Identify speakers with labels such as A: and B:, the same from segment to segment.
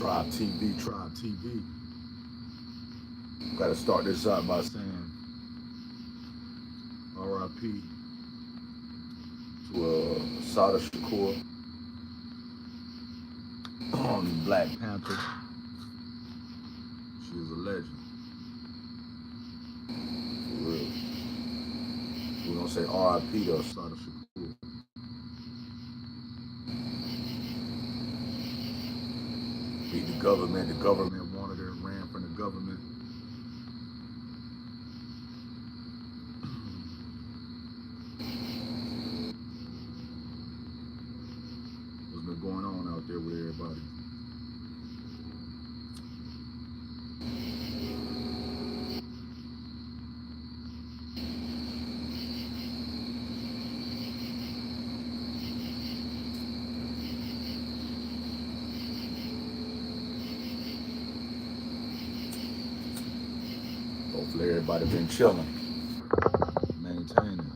A: Tribe TV, Tribe TV. Got to start this out by saying RIP to Sada Shakur, Black Panther. She is a legend, for real. We're gonna say RIP to Sada Shakur. Beat the government wanted her, ran from the government. What's been going on out there with everybody? Hopefully everybody been chilling, maintaining.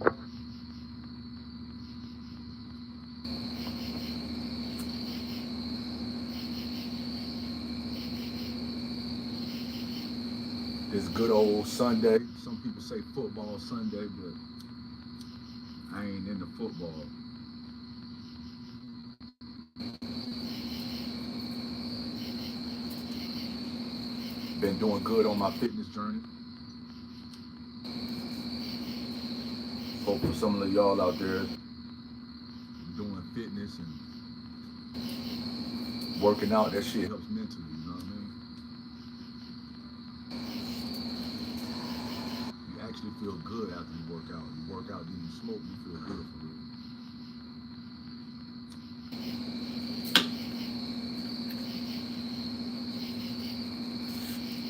A: This good old Sunday. Some people say football Sunday, but I ain't into football. Been doing good on my fitness journey. Hope for some of y'all out there doing fitness and working out, that shit helps mentally, you know what I mean? You actually feel good after you work out. You work out, then you smoke, you feel good for real.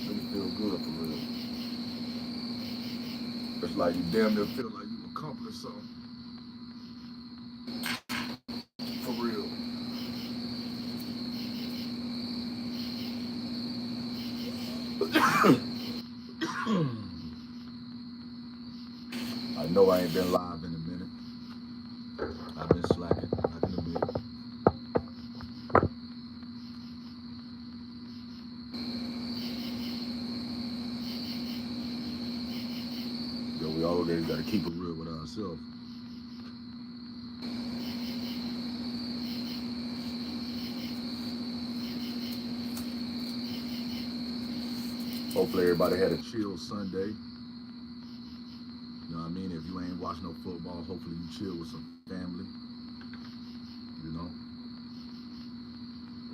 A: Really feel good for real. It's like you damn near feel like you accomplished something. For real. I know I ain't been live in a minute. I've been slacking, I can admit. Yo, we always gotta keep it real with ourselves. Hopefully everybody had a chill Sunday. You know what I mean? If you ain't watching no football, hopefully you chill with some family. You know?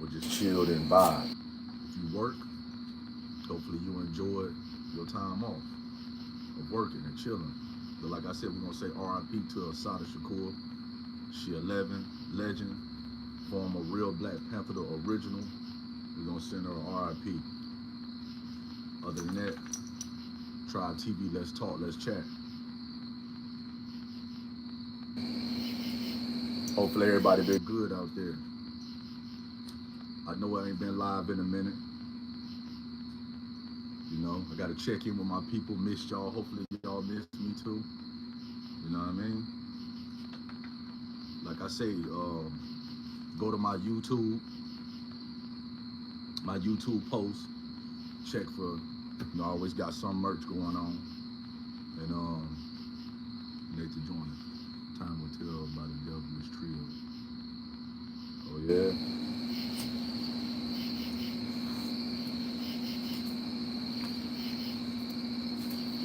A: Or just chilled and vibe. If you work, hopefully you enjoyed your time off of working and chilling. But like I said, we're gonna say RIP to Sada Shakur. She 11, legend, former real Black Panther, the original. We're gonna send her a RIP. Other than that, Tribe TV, let's talk, let's chat. Hopefully everybody been good out there. I know I ain't been live in a minute. You know, I gotta check in with my people, missed y'all. Hopefully y'all missed me too. You know what I mean? Like I say, go to my YouTube post, check for, you know, I always got some merch going on. And Nate to join us. Time will tell by the devilish trio. Oh yeah.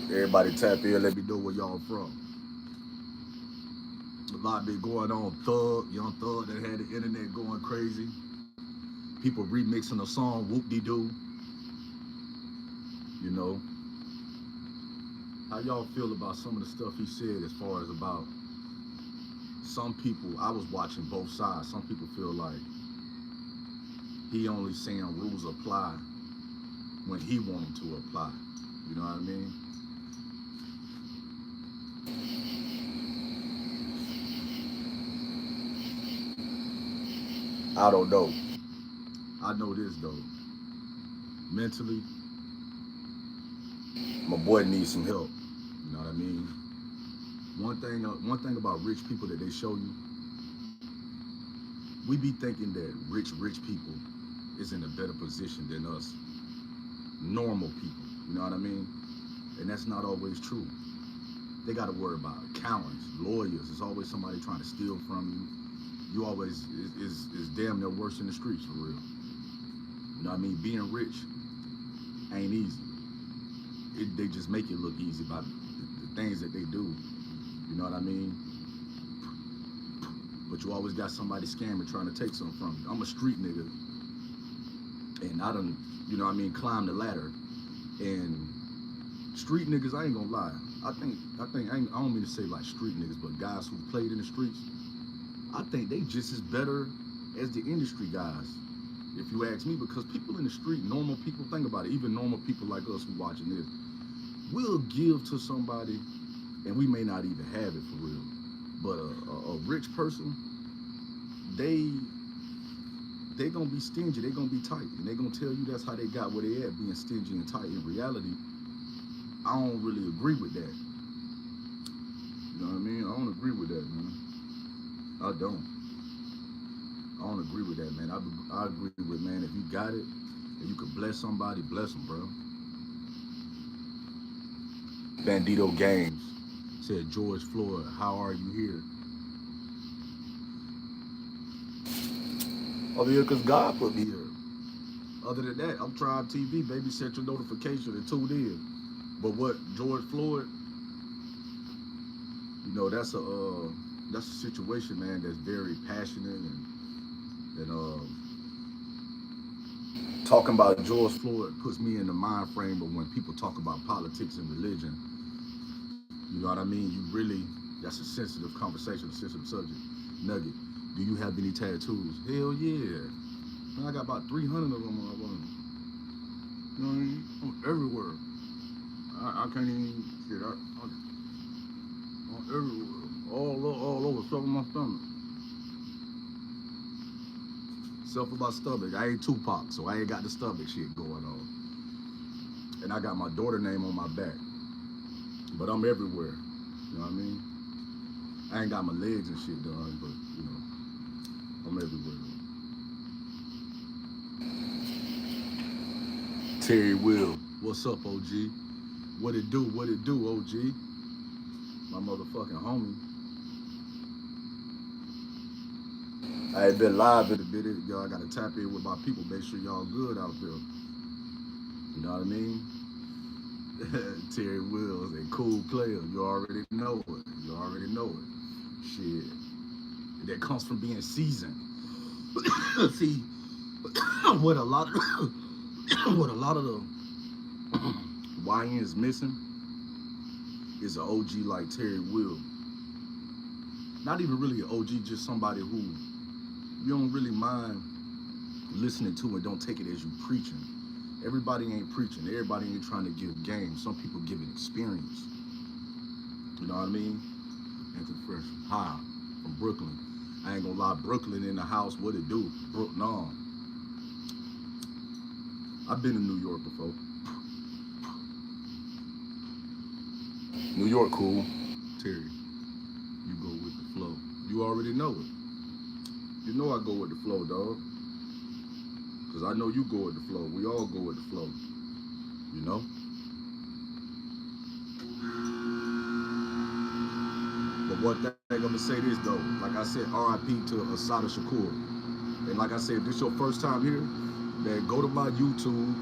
A: Everybody tap in, let me know where y'all from. A lot been going on. Young Thug that had the internet going crazy. People remixing a song, whoop-de-doo. You know. How y'all feel about some of the stuff he said as far as about some people? I was watching both sides. Some people feel like he only saying rules apply when he want them to apply. You know what I mean? I don't know. I know this though. Mentally, my boy needs some help. You know what I mean? One thing about rich people that they show you, we be thinking that rich people is in a better position than us normal people. You know what I mean? And that's not always true. They got to worry about accountants, lawyers. There's always somebody trying to steal from you. You always is damn near worse in the streets for real. You know what I mean? Being rich ain't easy. They just make it look easy by the things that they do. You know what I mean? But you always got somebody scamming trying to take something from you. I'm a street nigga, and I done, you know what I mean, climb the ladder. And street niggas, I ain't gonna lie. I don't mean to say like street niggas, but guys who played in the streets, I think they just as better as the industry guys, if you ask me, because people in the street, normal people, think about it, even normal people like us who watching this, we'll give to somebody and we may not even have it for real. But a rich person, they gonna be stingy, they gonna be tight, and they gonna tell you that's how they got where they at, being stingy and tight. In reality, I don't really agree with that. You know what I mean? I don't agree with that, man. I don't agree with that, man. I agree with, man, if you got it and you can bless somebody, bless them, bro. Bandito Games said, George Floyd, how are you here? Oh, yeah, because God put me here. Other than that, I'm Tribe TV, baby. Set your notification and tune in. But what George Floyd, you know, that's a situation, man, that's very passionate, and talking about George Floyd puts me in the mind frame of when people talk about politics and religion. You know what I mean? That's a sensitive conversation, a sensitive subject. Nugget, do you have any tattoos? Hell yeah. Man, I got about 300 of them. You know what I mean? I'm everywhere. I can't even shit. I'm everywhere. All over, stuff in my stomach. Stuff in my stomach. I ain't Tupac, so I ain't got the stomach shit going on. And I got my daughter name on my back. But I'm everywhere. You know what I mean? I ain't got my legs and shit done, but you know, I'm everywhere. Terry Will, what's up, OG? What it do, OG? My motherfucking homie. I ain't been live in a minute. Y'all gotta tap in with my people, make sure y'all good out there. You know what I mean? Terry Wills, a cool player. You already know it. You already know it. Shit. That comes from being seasoned. See, what a lot of the YN's missing is an OG like Terry Will. Not even really an OG, just somebody who you don't really mind listening to and don't take it as you preaching. Everybody ain't preaching. Everybody ain't trying to give game. Some people give it experience. You know what I mean? Anthony Fresh. Hi, from Brooklyn. I ain't gonna lie, Brooklyn in the house, what it do? No. I've been in New York before. New York cool. Terry, you go with the flow. You already know it. You know I go with the flow, dog. Cause I know you go with the flow. We all go with the flow. You know? But one thing I'm gonna say this though, like I said, RIP to Assata Shakur. And like I said, if this your first time here, then go to my YouTube,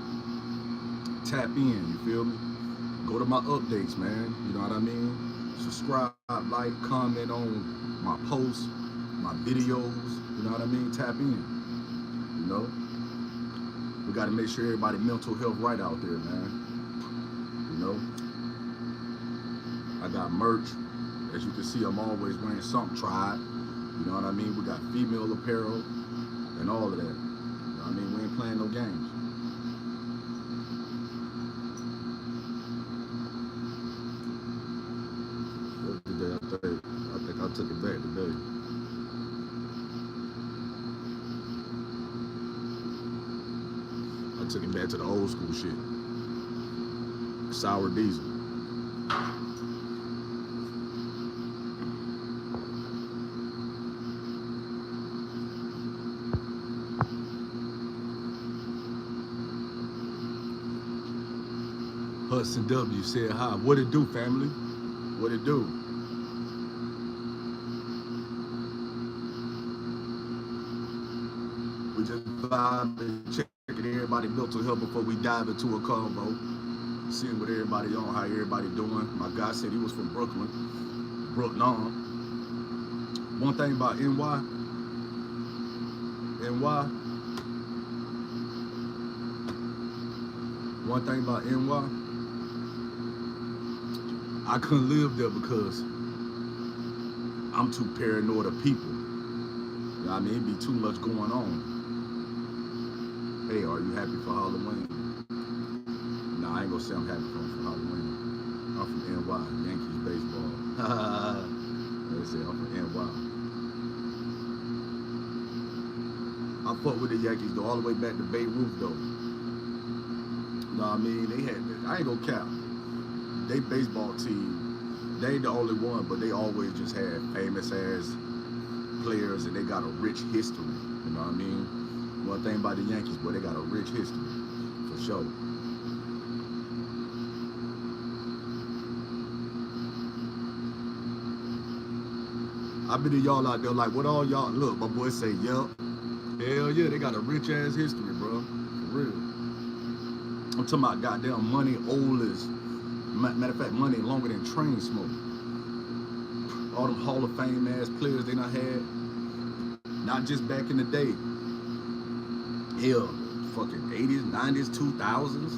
A: tap in, you feel me? Go to my updates, man. You know what I mean? Subscribe, like, comment on my posts, my videos, you know what I mean? Tap in, you know? We gotta make sure everybody mental health right out there, man. You know? I got merch. As you can see, I'm always wearing something Tribe. You know what I mean? We got female apparel and all of that. You know what I mean? We ain't playing no games. Today, I think I took it back today. I took it back to the old school shit. Sour diesel. Hudson W said hi. What it do, family? What it do? We just vibing, checking everybody mental health before we dive into a convo. Seeing what everybody on, how everybody doing. My guy said he was from Brooklyn. Brooklyn. One thing about NY, one thing about NY, I couldn't live there because I'm too paranoid of people. You know what I mean? It'd be too much going on. Hey, are you happy for Halloween? Nah, I ain't gonna say I'm happy for Halloween. I'm from NY, Yankees baseball. They say I'm from NY. I fuck with the Yankees though, all the way back to Beirut though. You know what I mean? They had, I ain't gonna cap. They baseball team, they ain't the only one, but they always just had famous ass players and they got a rich history. You know what I mean? One thing about the Yankees, boy, they got a rich history, for sure. I bet y'all out there like, what all y'all, look, my boy say, yup. Hell yeah, they got a rich ass history, bro, for real. I'm talking about goddamn money old as, matter of fact, money longer than train smoke. All them Hall of Fame ass players they done had, not just back in the day. Hell, fucking 80s, 90s, 2000s.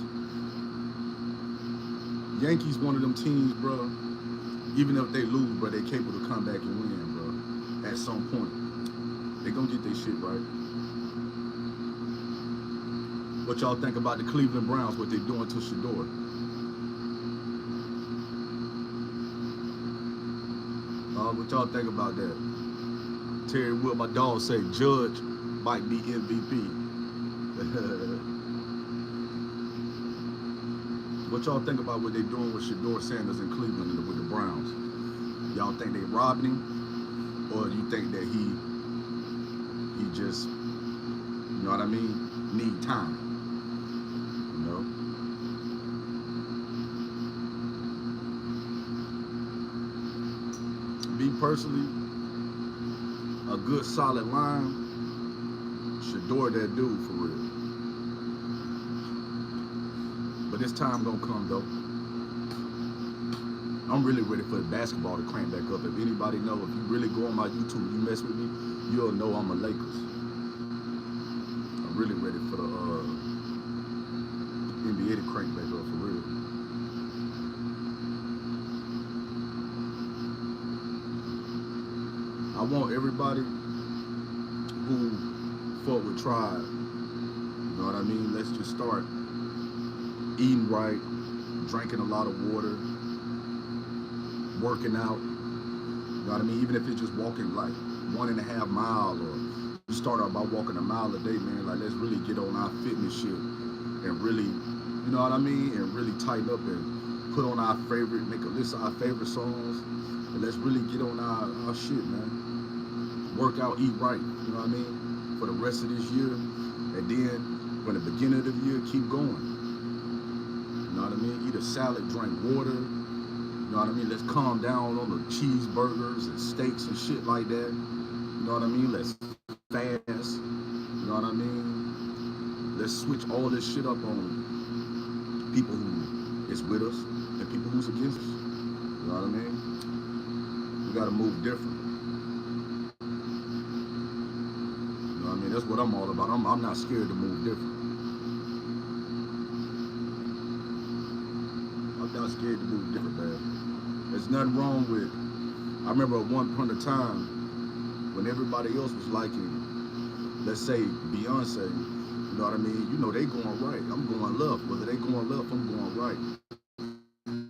A: Yankees one of them teams, bro. Even if they lose, bro, they capable to come back and win, bro. At some point, they gonna get their shit right. What y'all think about the Cleveland Browns? What they doing to Shador? What y'all think about that? Terry Will, my dog, say Judge might be MVP. What y'all think about what they doing with Shador Sanders in Cleveland and with the Browns? Y'all think they robbed him, or you think that he just, you know what I mean, need time? You know. Me personally, a good solid line, Shador that dude for real. But this time gonna come though. I'm really ready for the basketball to crank back up. If anybody know, if you really go on my YouTube, you mess with me, you'll know I'm a Lakers. I'm really ready for the NBA to crank back up for real. I want everybody who fought with Tribe, you know what I mean? Let's just start eating right, drinking a lot of water, working out, you know what I mean? Even if it's just walking like 1.5 miles, or you start out by walking a mile a day, man. Like, let's really get on our fitness shit and really, you know what I mean? And really tighten up and put on our favorite, make a list of our favorite songs, and let's really get on our shit, man. Work out, eat right, you know what I mean? For the rest of this year, and then from the beginning of the year, keep going. You know what I mean? Eat a salad, drink water. You know what I mean? Let's calm down on the cheeseburgers and steaks and shit like that. You know what I mean? Let's fast. You know what I mean? Let's switch all this shit up on people who is with us and people who's against us. You know what I mean? We gotta move different. You know what I mean? That's what I'm all about. I'm not scared to move different. I'm not scared to move different, man. There's nothing wrong with, I remember at one point in time when everybody else was liking, let's say Beyonce, you know what I mean? You know they going right, I'm going left. Whether they going left, I'm going right. You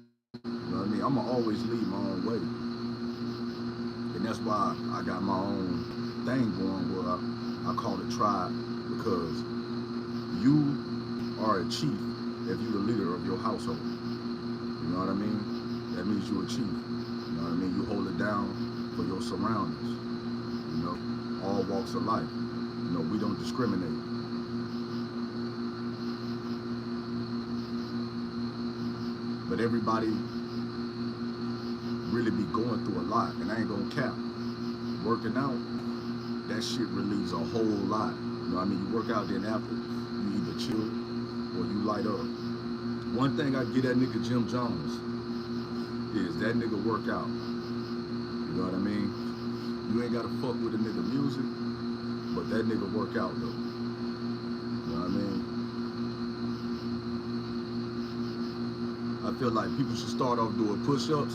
A: know what I mean? I'ma always lead my own way. And that's why I got my own thing going where I call it Tribe, because you are a chief if you're the leader of your household. You know what I mean? That means you're a chief. You know what I mean? You hold it down for your surroundings. You know, all walks of life. You know, we don't discriminate. But everybody really be going through a lot, and I ain't gonna cap. Working out, that shit relieves a whole lot. You know what I mean? You work out, then after, you either chill or you light up. One thing I give that nigga Jim Jones is that nigga work out. You know what I mean? You ain't gotta fuck with a nigga music, but that nigga work out though. You know what I mean? I feel like people should start off doing push-ups,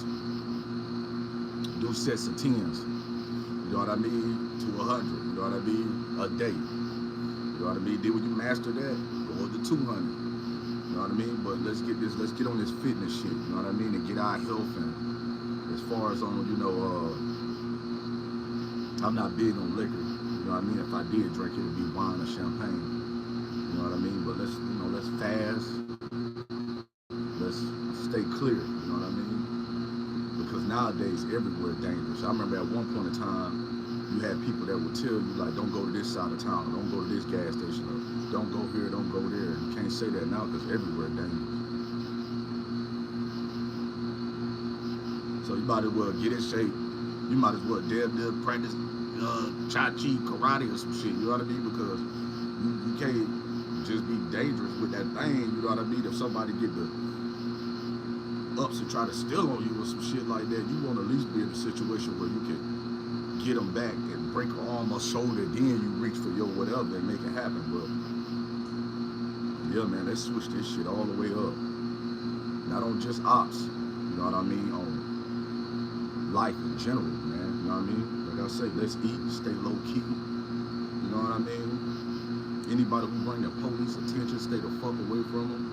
A: do sets of 10s. You know what I mean? To 100. You know what I mean? A day. You know what I mean? Then when you master that, go to 200. You know what I mean? But let's get on this fitness shit. You know what I mean? And get our health. And as far as on, you know, I'm not big on liquor. You know what I mean? If I did drink, it would be wine or champagne. You know what I mean? But let's fast. Let's stay clear. You know what I mean? Because nowadays, everywhere dangerous. I remember at one point in time, you had people that would tell you, like, don't go to this side of town, or don't go to this gas station, or don't go here, don't go there. You can't say that now because everywhere dangerous. So you might as well get in shape. You might as well damn near practice Chi-Chi, karate, or some shit. You know what I mean? Because you can't just be dangerous with that thing. You know what I mean? If somebody get the ups and try to steal on you or some shit like that, you want to at least be in a situation where you can get them back and break an arm or shoulder, then you reach for your whatever and make it happen. But yeah, man, let's switch this shit all the way up. Not on just ops, you know what I mean, on life in general, man. You know what I mean? Like I say, let's eat, stay low key. You know what I mean? Anybody who bring the police attention, stay the fuck away from them.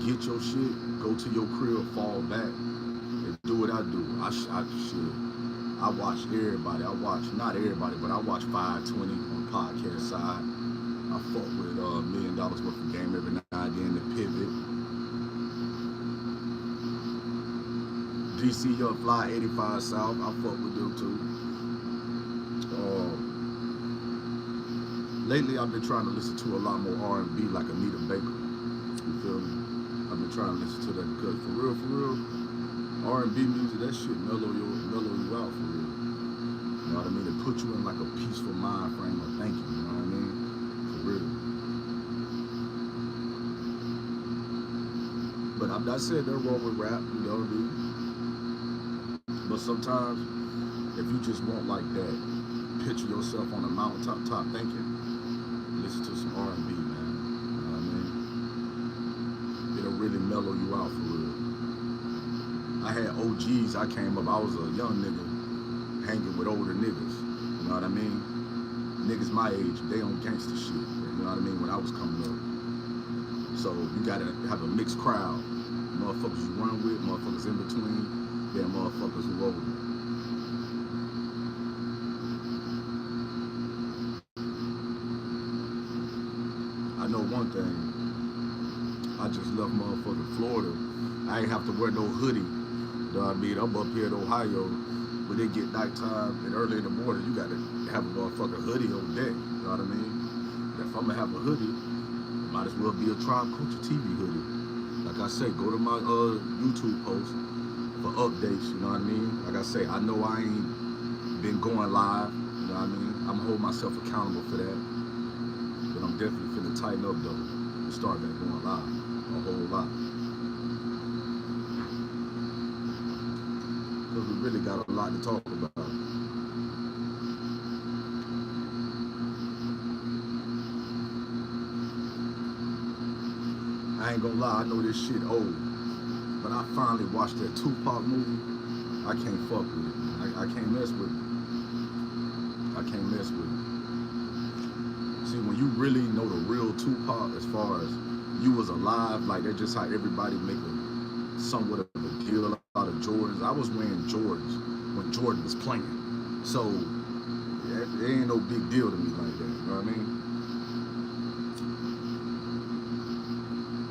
A: Get your shit, go to your crib, fall back, and do what I do. I watch everybody. Not everybody, but I watch 520 on the podcast side. I fuck with $1 million worth of game every now and then, the pivot. DC Young Fly 85 South, I fuck with them too. Lately, I've been trying to listen to a lot more R&B, like Anita Baker. You feel me? I've been trying to listen to that because for real, R&B music, that shit mellow you out for real. You know what I mean? It put you in like a peaceful mind frame of thinking, you know what I mean? For real. But I'm not saying they're wrong with rap, you know what I mean? But sometimes, if you just want like that, picture yourself on a mountaintop thinking, listen to some R&B, man. You know what I mean? It'll really mellow you out for real. I had OGs, I was a young nigga hanging with older niggas, you know what I mean? Niggas my age, they on gangster shit, you know what I mean, when I was coming up. So you gotta have a mixed crowd. Motherfuckers you run with, motherfuckers in between, then motherfuckers who older. I know one thing, I just love motherfucking Florida. I ain't have to wear no hoodie. You know what I mean? I'm up here in Ohio, but it get nighttime and early in the morning, you gotta have a motherfucking hoodie on deck. You know what I mean? And if I'm gonna have a hoodie, it might as well be a Culture TV hoodie. Like I say, go to my YouTube post for updates. You know what I mean? Like I say, I know I ain't been going live. You know what I mean? I'm holding myself accountable for that, but I'm definitely finna tighten up though and start back going live a whole lot. Because we really got a lot to talk about. I ain't gonna lie, I know this shit old, but I finally watched that Tupac movie. I can't fuck with it, man. I can't mess with it. I can't mess with it. See, when you really know the real Tupac, as far as you was alive, like that's just how everybody make a somewhat of a deal out of Jordans. I was wearing Jordans when Jordan was playing, so yeah, it ain't no big deal to me like that. You know what I mean?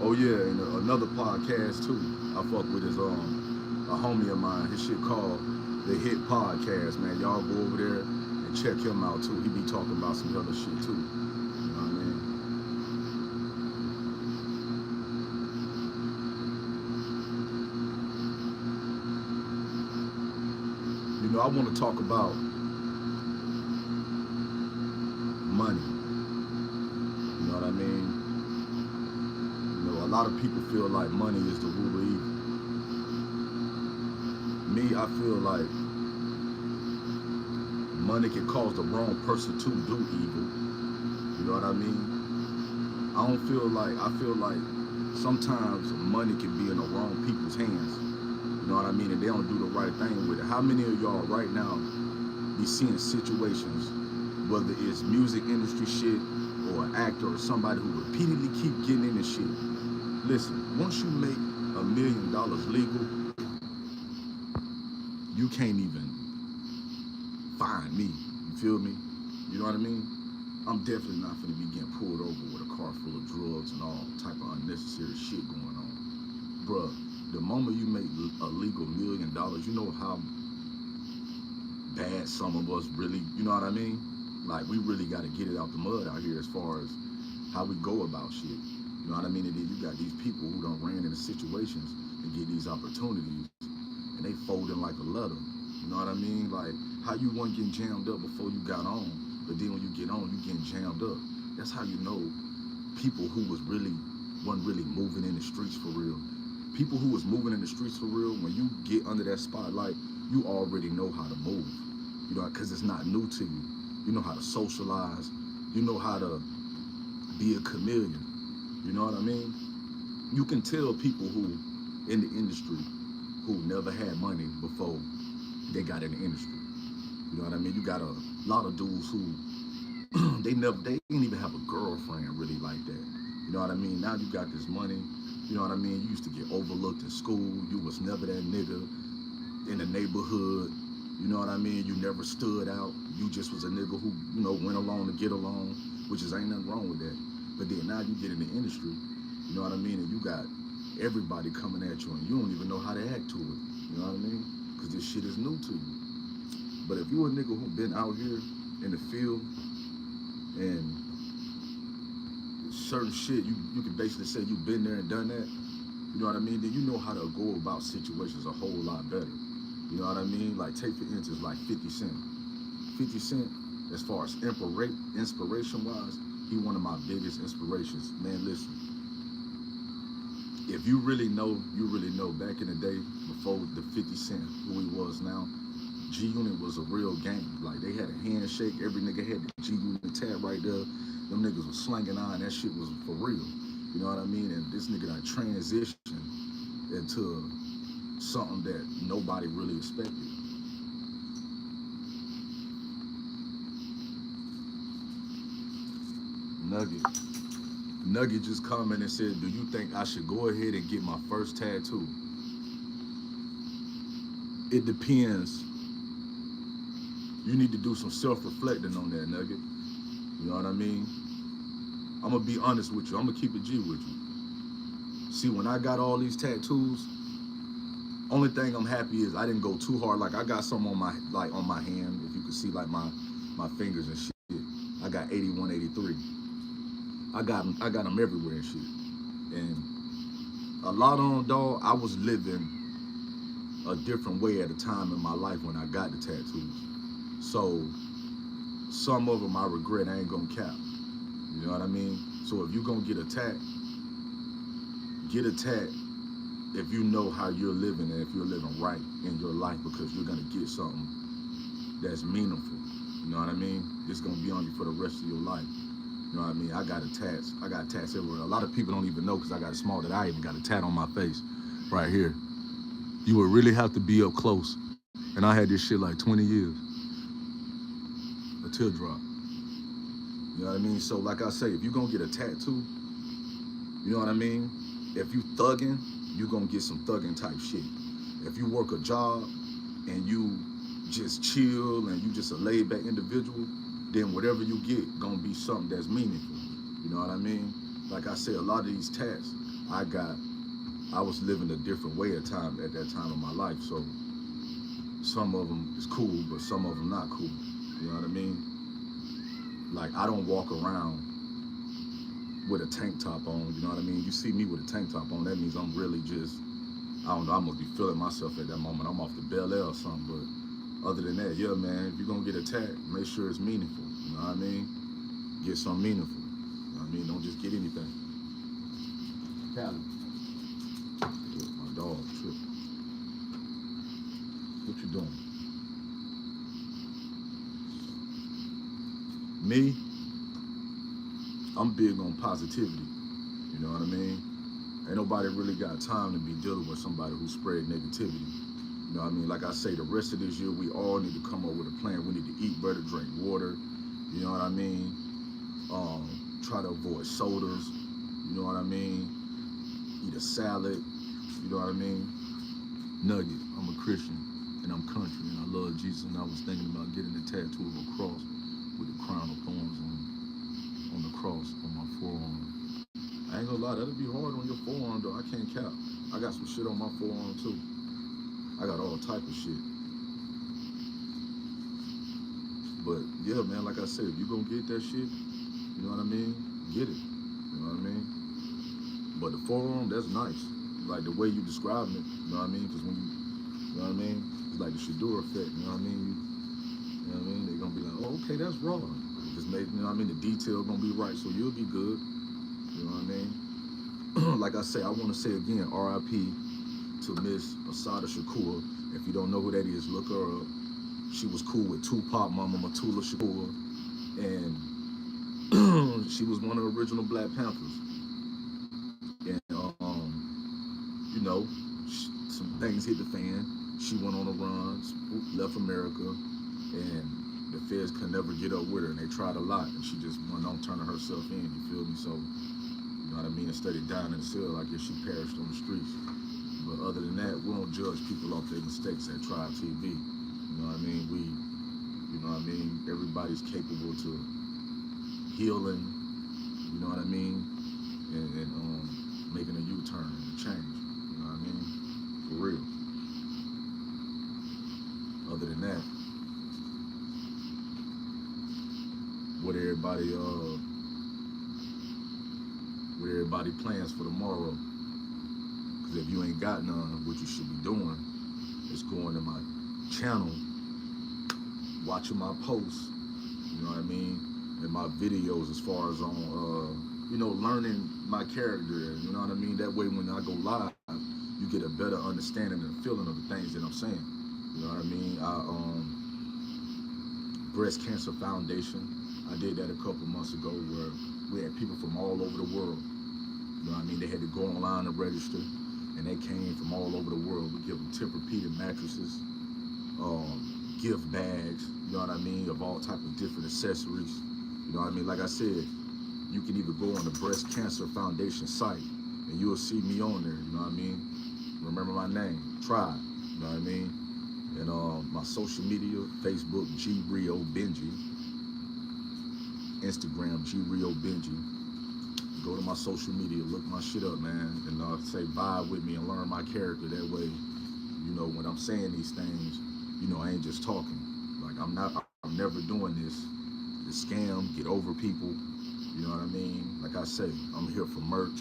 A: Oh yeah, and another podcast too I fuck with is a homie of mine. His shit called The Hit Podcast, man. Y'all go over there and check him out too. He be talking about some other shit too. You know what I mean? I want to talk about money. You know what I mean? You know, a lot of people feel like money is the root of evil. Me, I feel like money can cause the wrong person to do evil. You know what I mean? I feel like sometimes money can be in the wrong people's hands. You know what I mean? And they don't do the right thing with it. How many of y'all right now be seeing situations, whether it's music industry shit or an actor or somebody who repeatedly keep getting in this shit? Listen, once you make $1 million legal, you can't even find me. You feel me? You know what I mean? I'm definitely not gonna be getting pulled over with a car full of drugs and all type of unnecessary shit going on. Bruh, the moment you make a legal $1 million, you know how bad some of us really, you know what I mean? Like, we really gotta get it out the mud out here as far as how we go about shit. You know what I mean? And then you got these people who done ran into situations and get these opportunities and they folding like a letter. You know what I mean? Like, how you weren't getting jammed up before you got on, but then when you get on, you getting jammed up. That's how you know people who wasn't really moving in the streets for real. People who was moving in the streets for real, when you get under that spotlight, you already know how to move. You know, because it's not new to you. You know how to socialize. You know how to be a chameleon. You know what I mean? You can tell people who in the industry who never had money before they got in the industry. You know what I mean? You got a lot of dudes who they didn't even have a girlfriend really like that. You know what I mean? Now you got this money. You know what I mean? You used to get overlooked in school. You was never that nigga in the neighborhood. You know what I mean? You never stood out. You just was a nigga who, you know, went along to get along, which is ain't nothing wrong with that. But then now you get in the industry, you know what I mean? And you got everybody coming at you and you don't even know how to act to it. You know what I mean? Because this shit is new to you. But if you a nigga who been out here in the field and certain shit, you can basically say you've been there and done that, you know what I mean? Then you know how to go about situations a whole lot better. You know what I mean? Like, take for instance, like 50 Cent. 50 Cent, as far as inspiration-wise, he one of my biggest inspirations. Man, listen, if you really know, back in the day, before the 50 Cent, who he was now, G-Unit was a real gang. Like, they had a handshake, every nigga had the G-Unit tab right there. Them niggas was slanging on, that shit was for real. You know what I mean? And this nigga done transitioned into something that nobody really expected. Nugget just commented and said, do you think I should go ahead and get my first tattoo? It depends. You need to do some self-reflecting on that, Nugget. You know what I mean? I'm gonna be honest with you. I'm gonna keep it G with you. See, when I got all these tattoos, only thing I'm happy is I didn't go too hard. Like, I got some on my hand, if you can see, like my fingers and shit. I got 81, 83. I got them everywhere and shit. And a lot of them, dog, I was living a different way at a time in my life when I got the tattoos. So some of them I regret, I ain't gonna cap. You know what I mean? So if you gonna get a tat if you know how you're living and if you're living right in your life, because you're gonna get something that's meaningful. You know what I mean? It's gonna be on you for the rest of your life. You know what I mean? I got tats everywhere. A lot of people don't even know, because I got it small, that I even got a tat on my face right here. You would really have to be up close. And I had this shit like 20 years. A teardrop. You know what I mean? So like I say, if you're gonna get a tattoo, you know what I mean? If you thugging, you gonna get some thugging type shit. If you work a job and you just chill and you just a laid back individual, then whatever you get gonna be something that's meaningful. You know what I mean? Like I said, a lot of these tats I was living a different way at that time of my life. So some of them is cool, but some of them not cool. You know what I mean? Like, I don't walk around with a tank top on, you know what I mean? You see me with a tank top on, that means I'm really just, I don't know, I must be feeling myself at that moment. I'm off the Bel Air or something, but Other than that, yeah, man, if you're gonna get attacked, make sure it's meaningful. You know what I mean? Get something meaningful. You know what I mean? Don't just get anything. Callie. My dog tripping. What you doing? Me, I'm big on positivity. You know what I mean? Ain't nobody really got time to be dealing with somebody who spread negativity. You know what I mean? Like I say, the rest of this year, we all need to come up with a plan. We need to eat better, drink water. You know what I mean? Try to avoid sodas. You know what I mean? Eat a salad. You know what I mean? Nugget. I'm a Christian and I'm country and I love Jesus, and I was thinking about getting a tattoo of a cross with the crown of thorns on the cross on my forearm. I ain't gonna lie, that'll be hard on your forearm though. I can't cap. I got some shit on my forearm too. I got all type of shit. But yeah, man, like I said, if you gonna get that shit, you know what I mean? Get it. You know what I mean? But the forearm, that's nice. Like the way you describing it, you know what I mean? Because when you know what I mean? It's like the Shador effect, you know what I mean? You know what I mean? They're gonna be like, oh, okay, that's raw. Just make, you know what I mean? The detail gonna be right, so you'll be good. You know what I mean? Like I say, I want to say again, RIP to Miss Assata Shakur. If you don't know who that is, look her up. She was cool with Tupac, Mama Matula Shakur, and she was one of the original Black Panthers. And you know, some things hit the fan. She went on a run, left America, and the feds could never get up with her, and they tried a lot, and she just went on turning herself in. You feel me? So, you know what I mean? Instead of dying in the cell, I guess she perished on the streets. But other than that, we don't judge people off their mistakes at Tribe TV. You know what I mean? You know what I mean? Everybody's capable to healing, you know what I mean? And making a U-turn and change, you know what I mean? For real. Other than that, what everybody plans for tomorrow? Because if you ain't got none, what you should be doing is going to my channel, watching my posts, you know what I mean, and my videos as far as on, you know, learning my character, you know what I mean? That way when I go live, you get a better understanding and feeling of the things that I'm saying, you know what I mean? Breast Cancer Foundation, I did that a couple months ago where we had people from all over the world, you know what I mean? They had to go online and register, and they came from all over the world. We give them Tempur-Pedic mattresses, gift bags, you know what I mean, of all type of different accessories, you know what I mean? Like I said, you can either go on the Breast Cancer Foundation site and you'll see me on there, you know what I mean? Remember my name, Tribe, you know what I mean? And my social media, Facebook, G Rio Benji, Instagram, G Rio Benji. Go to my social media, look my shit up, man, and say vibe with me and learn my character. That way, you know, when I'm saying these things, you know, I ain't just talking. Like I'm never doing this scam, get over people, you know what I mean? Like I say, I'm here for merch.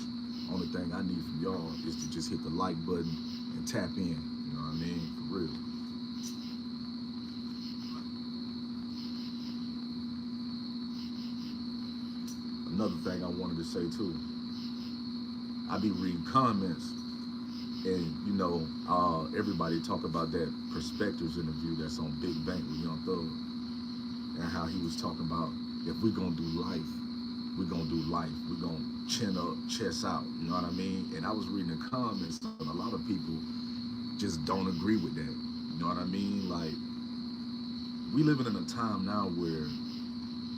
A: Only thing I need from y'all is to just hit the like button and tap in, you know what I mean? For real. Another thing I wanted to say too, I be reading comments, and you know, everybody talk about that Perspectives interview that's on Big Bank with Young Thug, and how he was talking about if we gonna do life, we gonna do life. We gonna chin up, chest out. You know what I mean? And I was reading the comments, and a lot of people just don't agree with that. You know what I mean? Like, we living in a time now where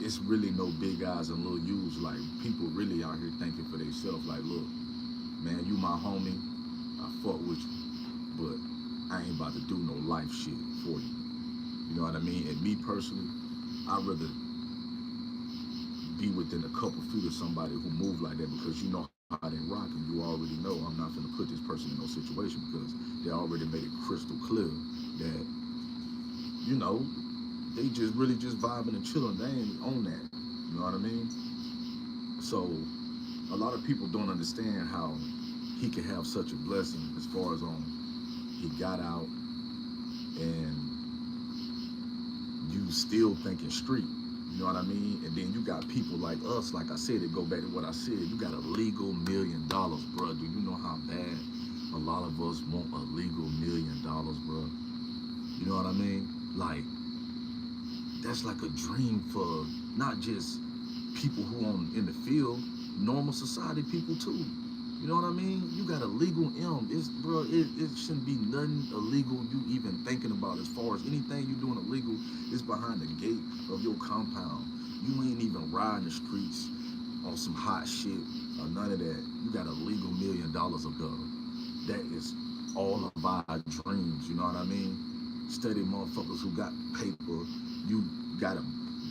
A: it's really no big eyes and little U's. Like, people really out here thinking for themselves. Like, look, man, you my homie. I fuck with you, but I ain't about to do no life shit for you. You know what I mean? And me personally, I'd rather be within a couple feet of somebody who move like that, because you know how they rock, and you already know I'm not gonna put this person in no situation because they already made it crystal clear that, you know, they just really just vibing and chilling. They ain't on that. You know what I mean? So a lot of people don't understand how he can have such a blessing as far as he got out and you still thinking street. You know what I mean? And then you got people like us, like I said, it go back to what I said. You got a legal $1 million, bro. Do you know how bad a lot of us want a legal $1 million, bro? You know what I mean? Like, that's like a dream for not just people who on in the field, normal society people too. You know what I mean? You got a legal M. It's, bro, it shouldn't be nothing illegal you even thinking about. As far as anything you doing illegal is behind the gate of your compound. You ain't even riding the streets on some hot shit or none of that. You got a legal $1 million above. That is all of our dreams, you know what I mean? Steady motherfuckers who got paper, you gotta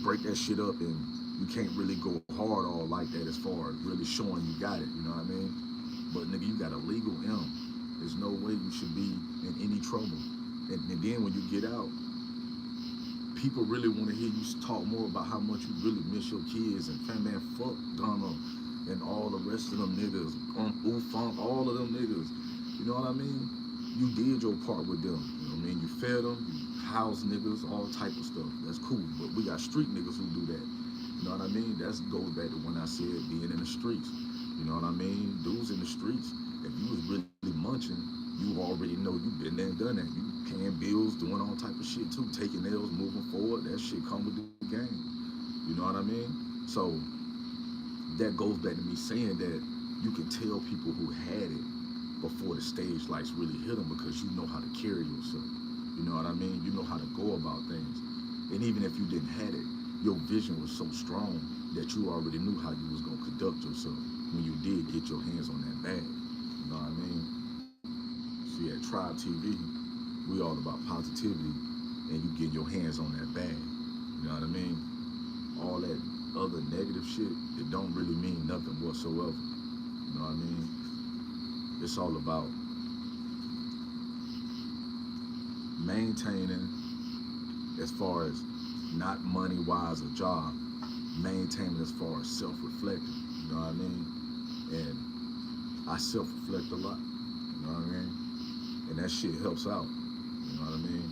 A: break that shit up, and you can't really go hard all like that as far as really showing you got it, you know what I mean? But nigga, you got a legal M. There's no way you should be in any trouble. And then when you get out, people really want to hear you talk more about how much you really miss your kids and man, fuck Gunna and all the rest of them niggas, Funk, all of them niggas. You know what I mean? You did your part with them. You know what I mean? You fed them, you housed niggas, all type of stuff. That's cool. But we got street niggas who do that. You know what I mean? That goes back to when I said being in the streets. You know what I mean? Dudes in the streets, if you was really munching, you already know you been there and done that. You paying bills, doing all type of shit too, taking L's, moving forward. That shit come with the game. You know what I mean? So that goes back to me saying that you can tell people who had it before the stage lights really hit them, because you know how to carry yourself. You know what I mean? You know how to go about things. And even if you didn't have it, your vision was so strong that you already knew how you was gonna conduct yourself when you did get your hands on that bag. You know what I mean? See, at Tribe TV, we all about positivity, and you get your hands on that bag. You know what I mean? All that other negative shit, it don't really mean nothing whatsoever. You know what I mean? It's all about maintaining, as far as not money-wise or job, maintaining as far as self-reflecting. You know what I mean? And I self-reflect a lot. You know what I mean? And that shit helps out. You know what I mean?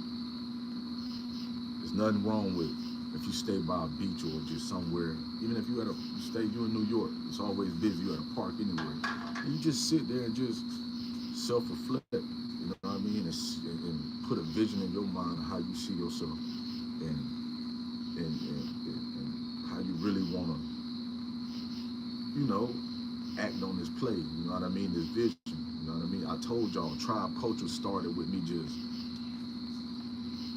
A: There's nothing wrong with if you stay by a beach or just somewhere. Even if you you in New York, it's always busy. You at a park anywhere. You just sit there and just self-reflect. You know what I mean? And put a vision in your mind of how you see yourself, and how you really want to, you know, act on this play. You know what I mean? This vision. You know what I mean? I told y'all, Tribe Culture started with me just,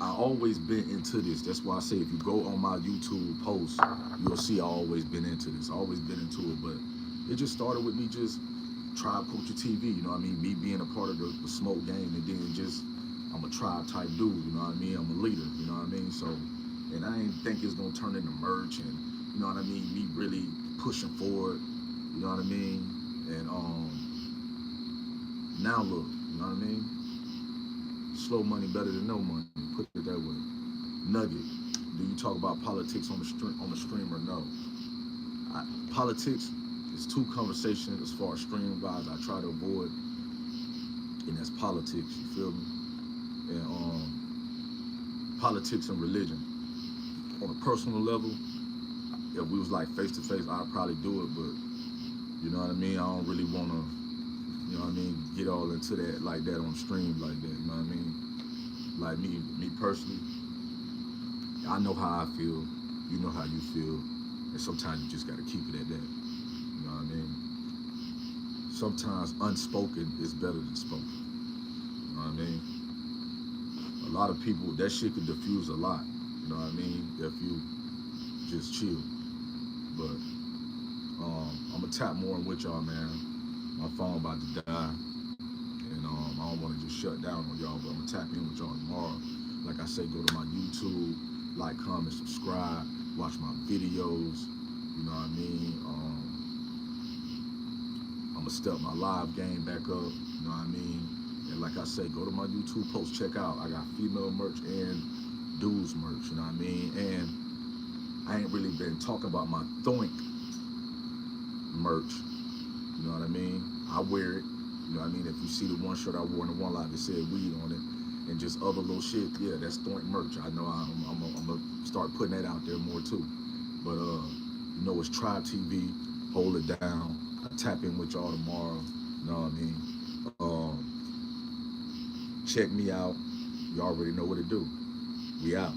A: I always been into this. That's why I say if you go on my YouTube posts, you'll see I always been into this. I always been into it, but it just started with me just Tribe Culture TV, you know what I mean? Me being a part of the smoke game, and then just, I'm a tribe type dude, you know what I mean? I'm a leader, you know what I mean? So, and I ain't think it's gonna turn into merch, and you know what I mean? Me really pushing forward, you know what I mean? And now look, you know what I mean? Slow money better than no money, put it that way. Nugget, do you talk about politics on the stream or no? Politics is two conversations as far as stream wise I try to avoid, and that's politics, you feel me? And politics and religion. On a personal level, if we was like face to face, I'd probably do it, but you know what I mean? I don't really wanna, you know what I mean, get all into that like that on stream like that, you know what I mean? Like me personally, I know how I feel, you know how you feel, and sometimes you just gotta keep it at that. You know what I mean? Sometimes unspoken is better than spoken. You know what I mean? A lot of people, that shit can diffuse a lot. You know what I mean? If you just chill. But I'm gonna tap more with y'all, man. My phone about to die, and I don't want to just shut down on y'all, but I'm gonna tap in with y'all tomorrow. Like I say, go to my YouTube, like, comment, subscribe, watch my videos. You know what I mean? I'm gonna step my live game back up. You know what I mean? And like I say, go to my YouTube post, check out. I got female merch and dudes merch. You know what I mean? And I ain't really been talking about my Thoink merch. You know what I mean? I wear it. You know what I mean? If you see the one shirt I wore in the one live, it said weed on it. and just other little shit. Yeah, that's Thornton merch. I know I'm gonna start putting that out there more too. But you know, it's Tribe TV. Hold it down. I tap in with y'all tomorrow. You know what I mean? Check me out. You already know what to do. We out.